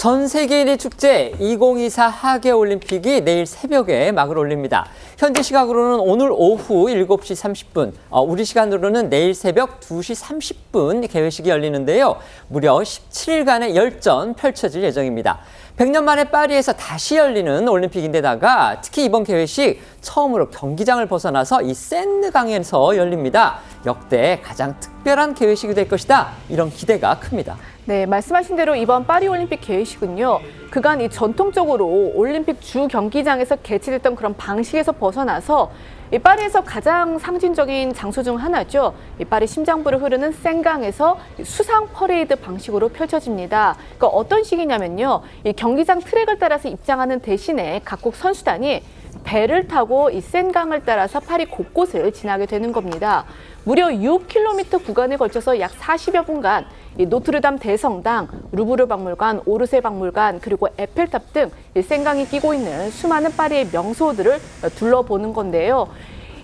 전 세계인의 축제 2024 하계올림픽이 내일 새벽에 막을 올립니다. 현지 시각으로는 오늘 오후 7시 30분, 우리 시간으로는 내일 새벽 2시 30분 개회식이 열리는데요. 무려 17일간의 열전 펼쳐질 예정입니다. 100년 만에 파리에서 다시 열리는 올림픽인데다가 특히 이번 개회식 처음으로 경기장을 벗어나서 이 센느강에서 열립니다. 역대 가장 특별한 개회식이 될 것이다. 이런 기대가 큽니다. 네, 말씀하신 대로 이번 파리올림픽 개회식은요. 그간 이 전통적으로 올림픽 주 경기장에서 개최됐던 그런 방식에서 벗어나서 이 파리에서 가장 상징적인 장소 중 하나죠. 이 파리 심장부를 흐르는 센강에서 수상 퍼레이드 방식으로 펼쳐집니다. 그러니까 어떤 식이냐면요. 이 경기장 트랙을 따라서 입장하는 대신에 각국 선수단이 배를 타고 이 센강을 따라서 파리 곳곳을 지나게 되는 겁니다. 무려 6km 구간에 걸쳐서 약 40여 분간 이 노트르담 대성당, 루브르 박물관, 오르세 박물관, 그리고 에펠탑 등 센강이 끼고 있는 수많은 파리의 명소들을 둘러보는 건데요.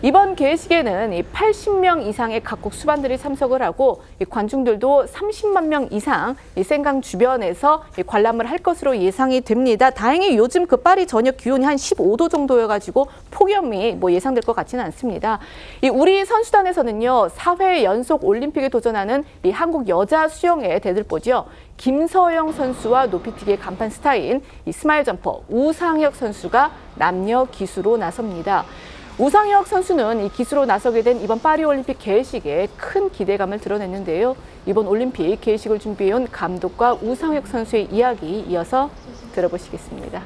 이번 개회식에는 이 80명 이상의 각국 수반들이 참석을 하고 이 관중들도 30만 명 이상 이 센강 주변에서 이 관람을 할 것으로 예상이 됩니다. 다행히 요즘 그 파리 저녁 기온이 한 15도 정도여가지고 폭염이 예상될 것 같지는 않습니다. 이 우리 선수단에서는요 4회 연속 올림픽에 도전하는 이 한국 여자 수영의 대들보죠. 김서영 선수와 높이뛰기의 간판 스타인 이 스마일 점퍼 우상혁 선수가 남녀 기수로 나섭니다. 우상혁 선수는 이 기수로 나서게 된 이번 파리올림픽 개회식에 큰 기대감을 드러냈는데요. 이번 올림픽 개회식을 준비해온 감독과 우상혁 선수의 이야기 이어서 들어보시겠습니다.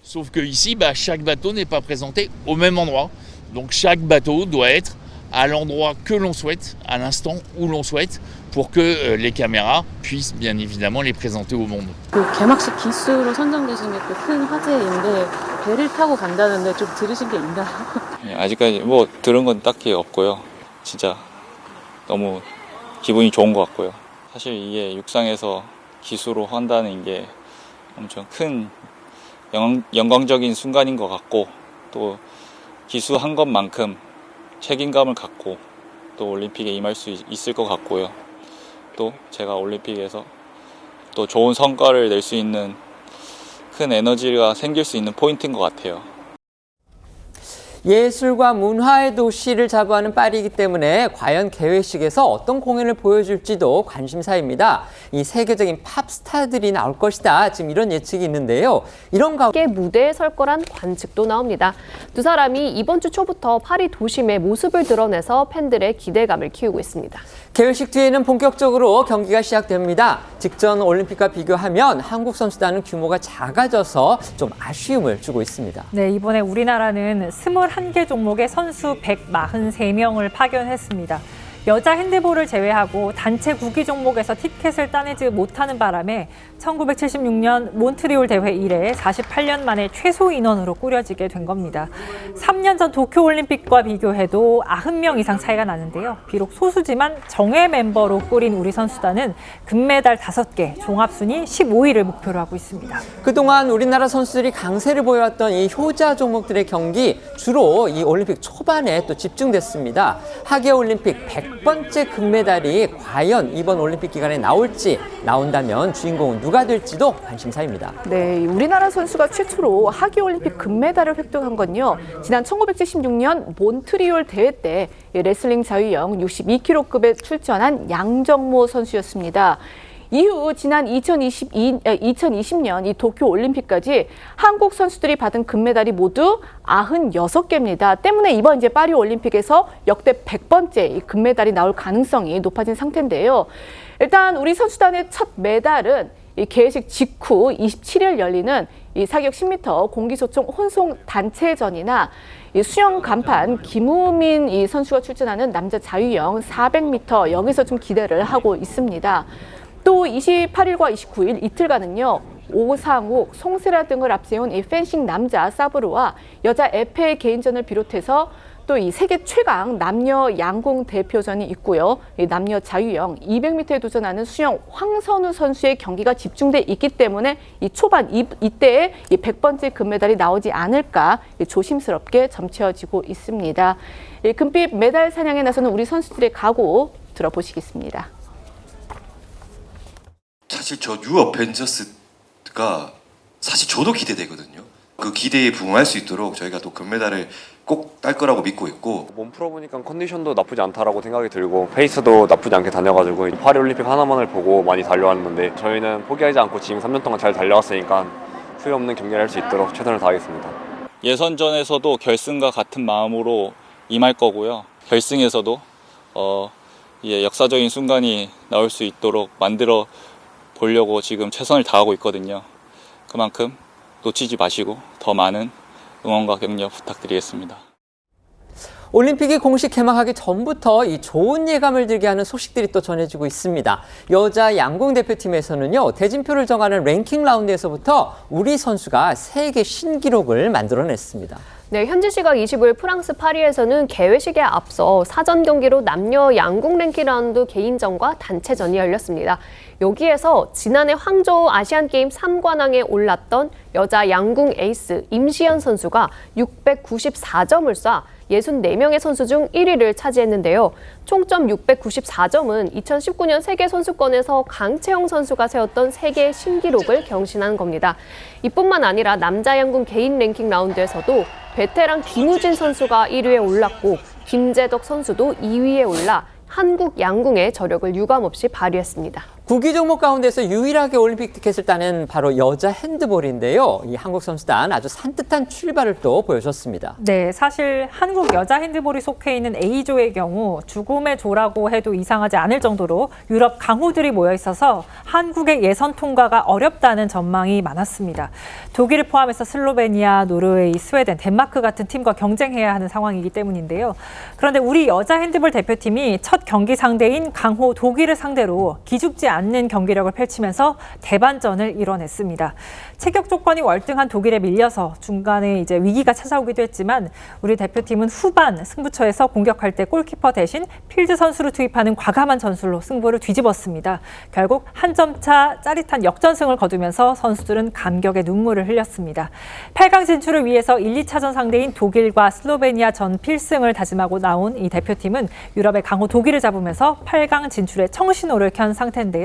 Sauf que ici, chaque bateau n'est pas présenté au même endroit. Donc chaque bateau doit être à l'endroit que l'on souhaite, à l'instant où l'on souhaite, pour que les caméras puissent bien évidemment les présenter au monde. 그 개막식 기수로 선정되신 게 또 큰 화제인데 배를 타고 간다는데 좀 들으신 게 있나요? 아직까지 들은 건 딱히 없고요. 진짜 너무 기분이 좋은 것 같고요. 사실 이게 육상에서 기수로 한다는 게 엄청 큰 영광적인 순간인 것 같고 또 기수한 것만큼 책임감을 갖고 또 올림픽에 임할 수 있을 것 같고요. 또 제가 올림픽에서 또 좋은 성과를 낼 수 있는 큰 에너지가 생길 수 있는 포인트인 것 같아요. 예술과 문화의 도시를 자부하는 파리이기 때문에 과연 개회식에서 어떤 공연을 보여줄지도 관심사입니다. 이 세계적인 팝스타들이 나올 것이다. 지금 이런 예측이 있는데요. 이런 가운데 무대에 설 거란 관측도 나옵니다. 두 사람이 이번 주 초부터 파리 도심의 모습을 드러내서 팬들의 기대감을 키우고 있습니다. 개회식 뒤에는 본격적으로 경기가 시작됩니다. 직전 올림픽과 비교하면 한국 선수단은 규모가 작아져서 좀 아쉬움을 주고 있습니다. 네, 이번에 우리나라는 21개 종목의 선수 143명을 파견했습니다. 여자 핸드볼을 제외하고 단체 구기 종목에서 티켓을 따내지 못하는 바람에 1976년 몬트리올 대회 이래 48년 만에 최소 인원으로 꾸려지게 된 겁니다. 3년 전 도쿄올림픽과 비교해도 90명 이상 차이가 나는데요. 비록 소수지만 정예 멤버로 꾸린 우리 선수단은 금메달 5개, 종합순위 15위를 목표로 하고 있습니다. 그동안 우리나라 선수들이 강세를 보여왔던 이 효자 종목들의 경기 주로 이 올림픽 초반에 또 집중됐습니다. 하계올림픽 100번째 금메달이 과연 이번 올림픽 기간에 나온다면 주인공은 누가 될지도 관심사입니다. 네, 우리나라 선수가 최초로 하계올림픽 금메달을 획득한 건요. 지난 1976년 몬트리올 대회 때 레슬링 자유형 62kg급에 출전한 양정모 선수였습니다. 이후 지난 2020년 이 도쿄올림픽까지 한국 선수들이 받은 금메달이 모두 96개입니다. 때문에 이번 파리올림픽에서 역대 100번째 이 금메달이 나올 가능성이 높아진 상태인데요. 일단 우리 선수단의 첫 메달은 이 개회식 직후 27일 열리는 이 사격 10m 공기소총 혼성 단체전이나 이 수영 간판 김우민 이 선수가 출전하는 남자 자유형 400m 여기서 좀 기대를 하고 있습니다. 또 28일과 29일 이틀간은요. 오상욱, 송세라 등을 앞세운 이 펜싱 남자 사브르와 여자 에페 개인전을 비롯해서 또 이 세계 최강 남녀 양궁 대표전이 있고요. 이 남녀 자유형 200m에 도전하는 수영 황선우 선수의 경기가 집중돼 있기 때문에 이 초반 이때에 이 100번째 금메달이 나오지 않을까 조심스럽게 점쳐지고 있습니다. 이 금빛 메달 사냥에 나서는 우리 선수들의 각오 들어보시겠습니다. 사실 저 뉴 어벤져스가 사실 저도 기대되거든요. 그 기대에 부응할 수 있도록 저희가 또 금메달을 꼭 딸 거라고 믿고 있고 몸 풀어보니까 컨디션도 나쁘지 않다라고 생각이 들고 페이스도 나쁘지 않게 다녀가지고 파리올림픽 하나만을 보고 많이 달려왔는데 저희는 포기하지 않고 지금 3년 동안 잘 달려왔으니까 후회 없는 경기를 할 수 있도록 최선을 다하겠습니다. 예선전에서도 결승과 같은 마음으로 임할 거고요. 결승에서도 역사적인 순간이 나올 수 있도록 만들어 보려고 지금 최선을 다하고 있거든요. 그만큼 놓치지 마시고 더 많은 응원과 격려 부탁드리겠습니다. 올림픽이 공식 개막하기 전부터 이 좋은 예감을 들게 하는 소식들이 또 전해지고 있습니다. 여자 양궁 대표팀에서는요, 대진표를 정하는 랭킹 라운드에서부터 우리 선수가 세계 신기록을 만들어냈습니다. 네, 현지 시각 25일 프랑스 파리에서는 개회식에 앞서 사전 경기로 남녀 양궁 랭킹 라운드 개인전과 단체전이 열렸습니다. 여기에서 지난해 황저우 아시안게임 3관왕에 올랐던 여자 양궁 에이스 임시연 선수가 694점을 쏴 64명의 선수 중 1위를 차지했는데요. 총점 694점은 2019년 세계선수권에서 강채영 선수가 세웠던 세계 신기록을 경신한 겁니다. 이뿐만 아니라 남자 양궁 개인 랭킹 라운드에서도 베테랑 김우진 선수가 1위에 올랐고 김재덕 선수도 2위에 올라 한국 양궁의 저력을 유감없이 발휘했습니다. 구기 종목 가운데서 유일하게 올림픽 티켓을 따낸 바로 여자 핸드볼인데요. 이 한국 선수단 아주 산뜻한 출발을 또 보여줬습니다. 네, 사실 한국 여자 핸드볼이 속해 있는 A조의 경우 죽음의 조라고 해도 이상하지 않을 정도로 유럽 강호들이 모여 있어서 한국의 예선 통과가 어렵다는 전망이 많았습니다. 독일을 포함해서 슬로베니아, 노르웨이, 스웨덴, 덴마크 같은 팀과 경쟁해야 하는 상황이기 때문인데요. 그런데 우리 여자 핸드볼 대표팀이 첫 경기 상대인 강호 독일을 상대로 기죽지 않는 경기력을 펼치면서 대반전을 이뤄냈습니다. 체격 조건이 월등한 독일에 밀려서 중간에 이제 위기가 찾아오기도 했지만 우리 대표팀은 후반 승부처에서 공격할 때 골키퍼 대신 필드 선수를 투입하는 과감한 전술로 승부를 뒤집었습니다. 결국 한 점 차 짜릿한 역전승을 거두면서 선수들은 감격의 눈물을 흘렸습니다. 8강 진출을 위해서 1, 2차전 상대인 독일과 슬로베니아 전 필승을 다짐하고 나온 이 대표팀은 유럽의 강호 독일을 잡으면서 8강 진출에 청신호를 켠 상태인데요.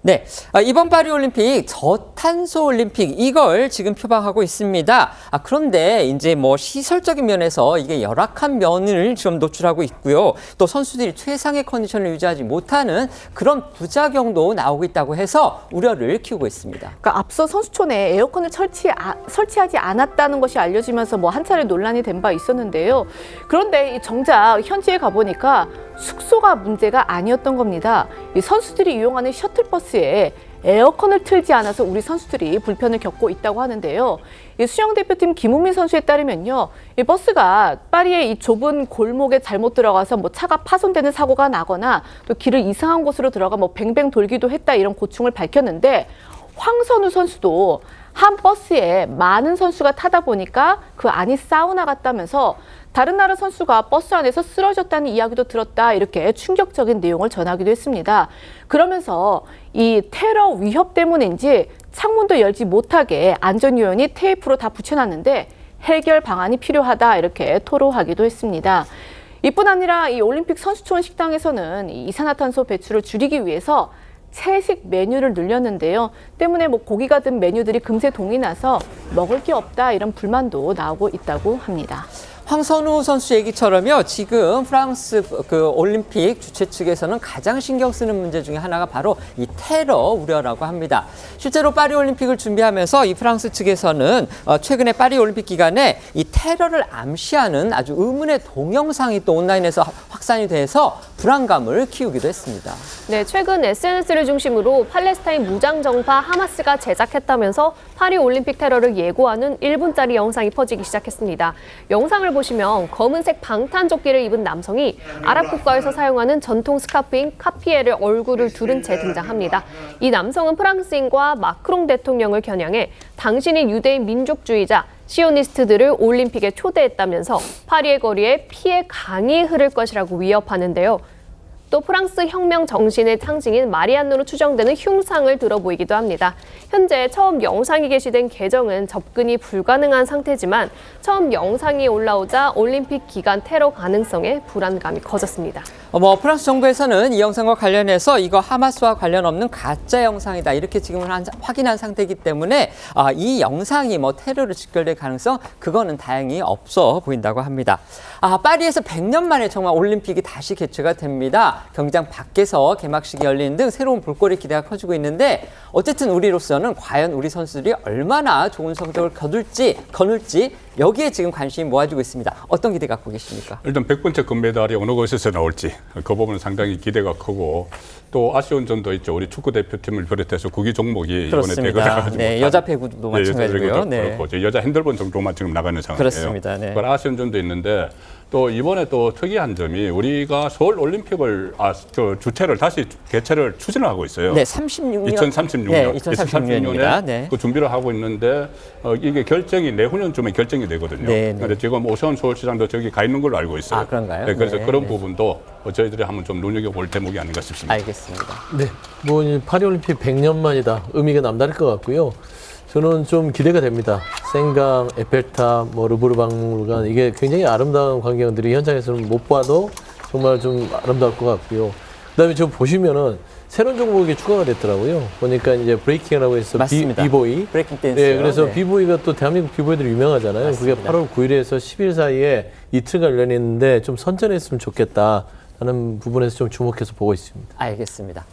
네, 이번 파리올림픽 저탄소 올림픽 이걸 지금 표방하고 있습니다. 그런데 이제 뭐 시설적인 면에서 이게 열악한 면을 좀 노출하고 있고요. 또 선수들이 최상의 컨디션을 유지하지 못하는 그런 부작용도 나오고 있다고 해서 우려를 키우고 있습니다. 그러니까 앞서 선수촌에 에어컨을 설치하지 않았다는 것이 알려지면서 뭐 한 차례 논란이 된 바 있었는데요. 그런데 정작 현지에 가보니까 숙소가 문제가 아니었던 겁니다. 이 선수들이 이용하는 셔틀버스에 에어컨을 틀지 않아서 우리 선수들이 불편을 겪고 있다고 하는데요. 이 수영 대표팀 김우민 선수에 따르면요, 이 버스가 파리의 이 좁은 골목에 잘못 들어가서 뭐 차가 파손되는 사고가 나거나 또 길을 이상한 곳으로 들어가 뭐 뱅뱅 돌기도 했다 이런 고충을 밝혔는데 황선우 선수도 한 버스에 많은 선수가 타다 보니까 그 안이 사우나 같다면서 다른 나라 선수가 버스 안에서 쓰러졌다는 이야기도 들었다 이렇게 충격적인 내용을 전하기도 했습니다. 그러면서 이 테러 위협 때문인지 창문도 열지 못하게 안전요원이 테이프로 다 붙여놨는데 해결 방안이 필요하다 이렇게 토로하기도 했습니다. 이뿐 아니라 이 올림픽 선수촌 식당에서는 이 이산화탄소 배출을 줄이기 위해서 채식 메뉴를 늘렸는데요. 때문에 뭐 고기가 든 메뉴들이 금세 동이 나서 먹을 게 없다 이런 불만도 나오고 있다고 합니다. 황선우 선수 얘기처럼요. 지금 프랑스 그 올림픽 주최 측에서는 가장 신경 쓰는 문제 중에 하나가 바로 이 테러 우려라고 합니다. 실제로 파리 올림픽을 준비하면서 이 프랑스 측에서는 최근에 파리 올림픽 기간에 이 테러를 암시하는 아주 의문의 동영상이 또 온라인에서 확산이 돼서 불안감을 키우기도 했습니다. 네, 최근 SNS를 중심으로 팔레스타인 무장정파 하마스가 제작했다면서 파리 올림픽 테러를 예고하는 1분짜리 영상이 퍼지기 시작했습니다. 영상을 보시면 검은색 방탄조끼를 입은 남성이 아랍 국가에서 사용하는 전통 스카프인 카피에를 얼굴을 두른 채 등장합니다. 이 남성은 프랑스인과 마크롱 대통령을 겨냥해 당신이 유대인 민족주의자, 시오니스트들을 올림픽에 초대했다면서 파리의 거리에 피해 강이 흐를 것이라고 위협하는데요. 또 프랑스 혁명 정신의 상징인 마리안느로 추정되는 흉상을 들어 보이기도 합니다. 현재 처음 영상이 게시된 계정은 접근이 불가능한 상태지만 처음 영상이 올라오자 올림픽 기간 테러 가능성에 불안감이 커졌습니다. 프랑스 정부에서는 이 영상과 관련해서 이거 하마스와 관련 없는 가짜 영상이다 이렇게 지금은 확인한 상태이기 때문에 이 영상이 테러로 직결될 가능성 그거는 다행히 없어 보인다고 합니다. 파리에서 100년 만에 정말 올림픽이 다시 개최가 됩니다. 경기장 밖에서 개막식이 열리는 등 새로운 볼거리 기대가 커지고 있는데 어쨌든 우리로서는 과연 우리 선수들이 얼마나 좋은 성적을 거둘지 여기에 지금 관심이 모아지고 있습니다. 어떤 기대 갖고 계십니까? 일단 100번째 금메달이 어느 곳에서 나올지 그 부분은 상당히 기대가 크고 또 아쉬운 점도 있죠. 우리 축구 대표팀을 비롯해서 구기 종목이 그렇습니다. 이번에 대거돼가지고 네, 여자 배구도 마찬가지고요. 네, 그렇고 여자 핸들본 정도만 지금 나가는 상황이에요. 그렇습니다. 네. 그런 아쉬운 점도 있는데 또 이번에 또 특이한 점이 우리가 서울 올림픽을 주최를 다시 개최를 추진을 하고 있어요. 네, 36년. 2036년. 네, 2036년입니다. 네. 그 준비를 하고 있는데 이게 결정이 내후년쯤에 결정이 되거든요. 네, 네. 그런데 지금 오세훈 서울시장도 저기 가 있는 걸로 알고 있어요. 그런가요? 네, 그래서 네, 그런 네. 부분도 저희들이 한번 좀 눈여겨볼 대목이 아닌가 싶습니다. 알겠습니다. 네, 파리올림픽 100년 만이다. 의미가 남다를 것 같고요. 저는 좀 기대가 됩니다. 생강, 에펠탑, 르브르 박물관 이게 굉장히 아름다운 광경들이 현장에서는 못 봐도 정말 좀 아름다울 것 같고요. 그다음에 지금 보시면은 새로운 종목이 추가가 됐더라고요. 보니까 이제 브레이킹이라고 해서 맞습니다. 비보이. 브레이킹 댄스. 네, 그래서 비보이가 또 대한민국 비보이들이 유명하잖아요. 맞습니다. 그게 8월 9일에서 10일 사이에 이틀간 열렸는데 좀 선전했으면 좋겠다라는 부분에서 좀 주목해서 보고 있습니다. 알겠습니다.